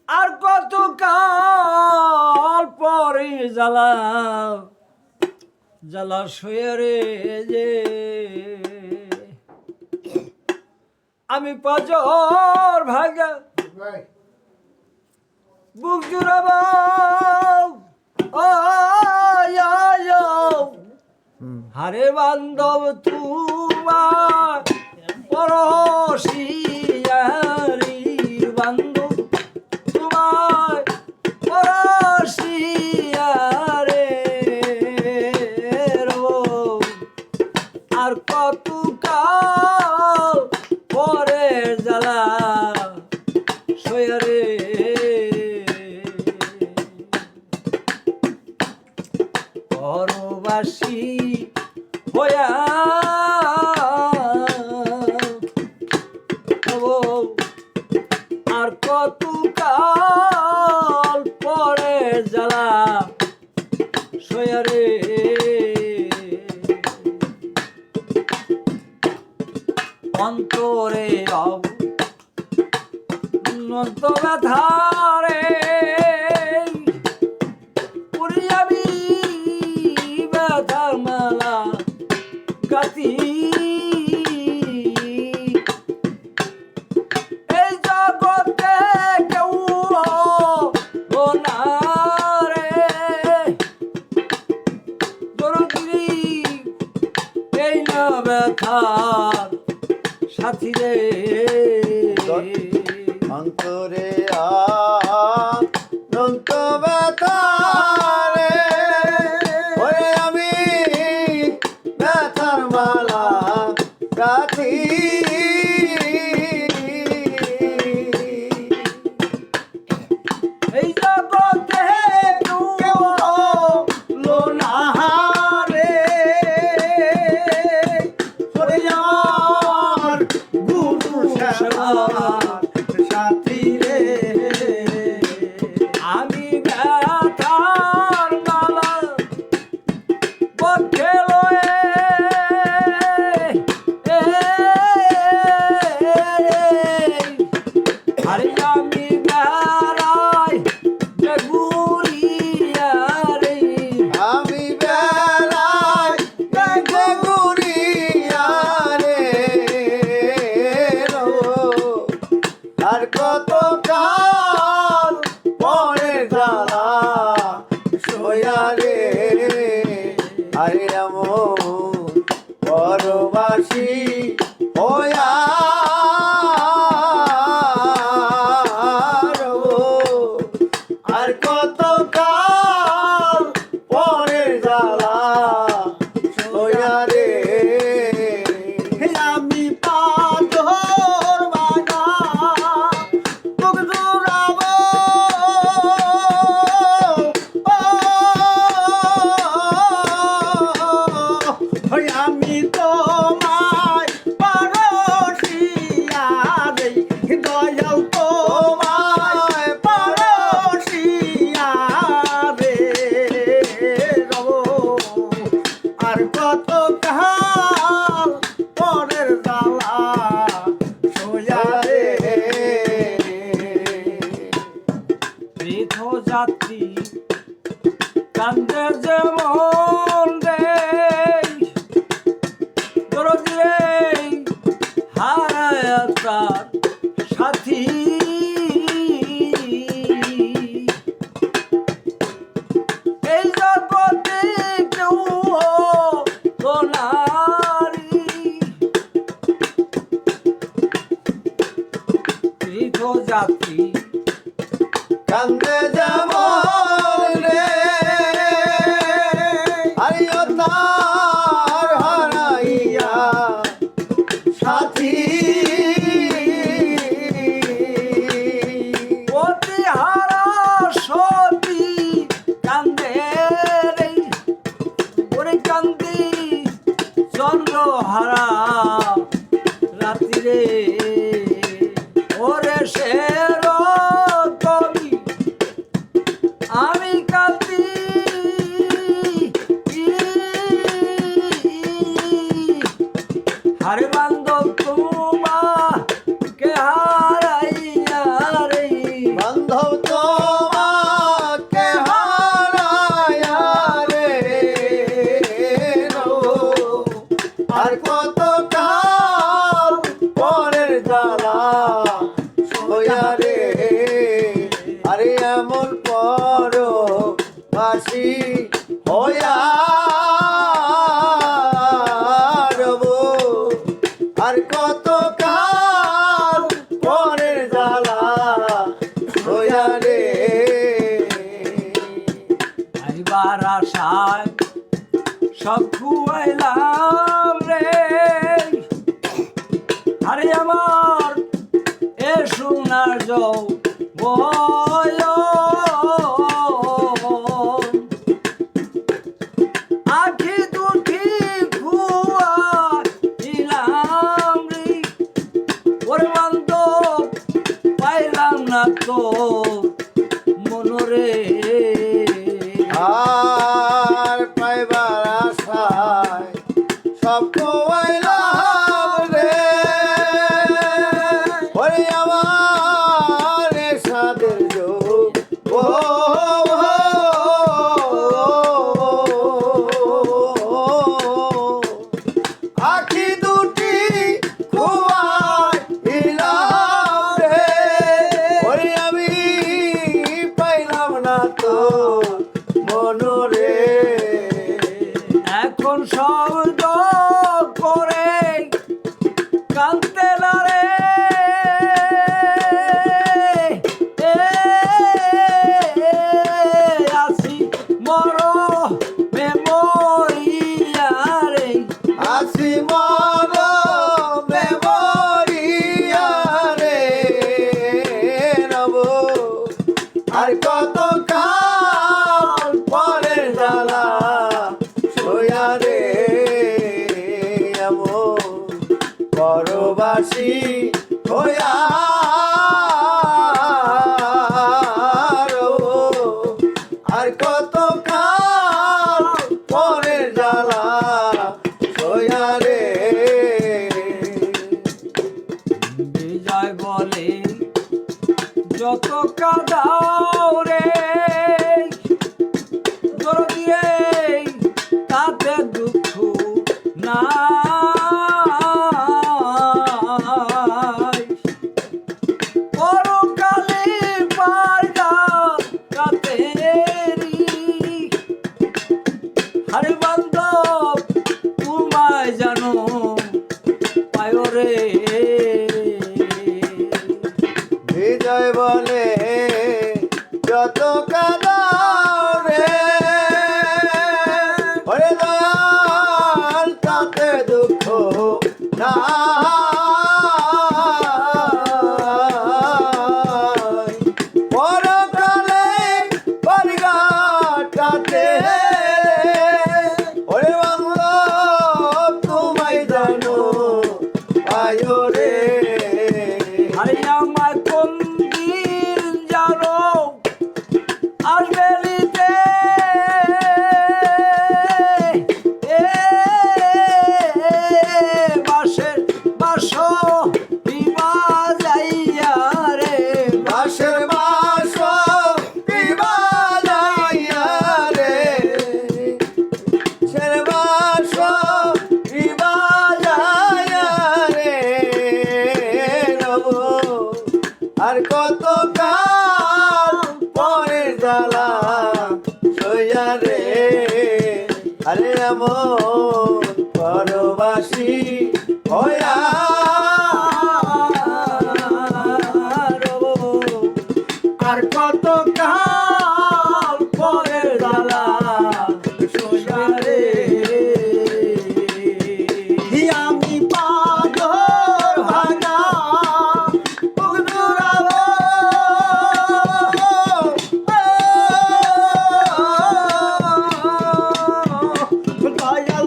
আর কত কাল পরে জ্বালা জ্বালা শুয়ে রে যে আমি পাজর ভাগা বুক জুড়াবো হারে বান্ধব তোমার পরশিয়ারি বান্ধব তোমার পরশিয়ারে আর কত কাল পরে জ্বালা সয়ারে পরবাসী হইয়া আর কত কাল পরে জ্বালা সয়ারে অন্তরে অনন্ত ব্যথারে পুরিয়াবি ব্যথার মালা গাতি এই জগতে কেউ না রে দরদি এই না ব্যথার সাথী রে অন্তরে অনন্ত ব্যথারে ওরে আমি ব্যথার মালা গাথি এই জগতে কেউ না রে ওরে আমার গুরু সাথী রে আমি ব্যথার মালা পক্ষে লয়ে আরে আমি বেড়াই বেগুড়িয়া রে আমি বেড়াই গুরিয়া রে আর কত কাল পরে জ্বালা সোয়া রে আরে এমন পরবাসী হইয়া আর কত কাল পরে জ্বালা সোয়া রে আমি পাথর বাগা বুক জুড়াবো আমি তোমায় পরশিয়া রে দয়াল তোমায় পরশিয়া রে আর কত কাল পরের জ্বালা সোয়া রে তীর্থ যাত্রী কান্দের যেমন রে দরদ রে হারায় তার সাথী এই জগতে কেউ তো নারী তীর্থ যাত্রী কান্দে যেমন রে আইও তার হারাইয়া সাথী অতি হারা সতী কান্দে রে ওরে কান্দি চন্দ্র হারা রাত্রি রে ওরে শের কবি আমি কান্দি হারে বান্ধব তোমার কত কাল পরের জ্বালা সইয়া রে আইবার আশায় সব খুয়াইলাম রে, আরে আমার এ সোনার যৌবন আখি দুটি খুয়াইলাম রে, ওরে বান্ধব পাইলাম না তো মনরে। আর পাইবার আশায় সব খোয়াইলাম রে, ওরে আমার এ সাদের আখি দুটি খোয়াইলাম রে, ওরে আমি পাইলাম না তো মনরে। এখন শব্দ করে কাঁদতে না রে, আসি মর মেমোরিয়া রে, আসি মন মেমোরিয়া রে নব, আর কত কাল পরের জ্বালা সইয়া রে এমন পরবাসী হইয়া রব, আর কত কাল পরের জ্বালা সইয়া রে। বিজয় বলে যত কাদাও রে, দরদি রে তাতে দুঃখ নাই, পরকালে পারগা কাতেরি, আরে বান্ধব তোমায় জানো পায় রে। বিজয় বলে যত কাদাও রে, ওরে দয়াল তাতে দুঃখ নাই, পরকালে পরগাটাতে ওরে বান্ধব তোমায় জানো পায় রে। আরে আমার কোন দিন জানো আসবে নিতে, বাসের বাস বিমা যাইয়া রে, বাঁশের বাঁশ বিবাজাইয়া রে, ছের বাঁশ বিবাজাইয়া রে নব, আর কত কাল পরের জ্বালা সইয়া রে, আরে এমন পরবাসী হইয়া আর কত কাল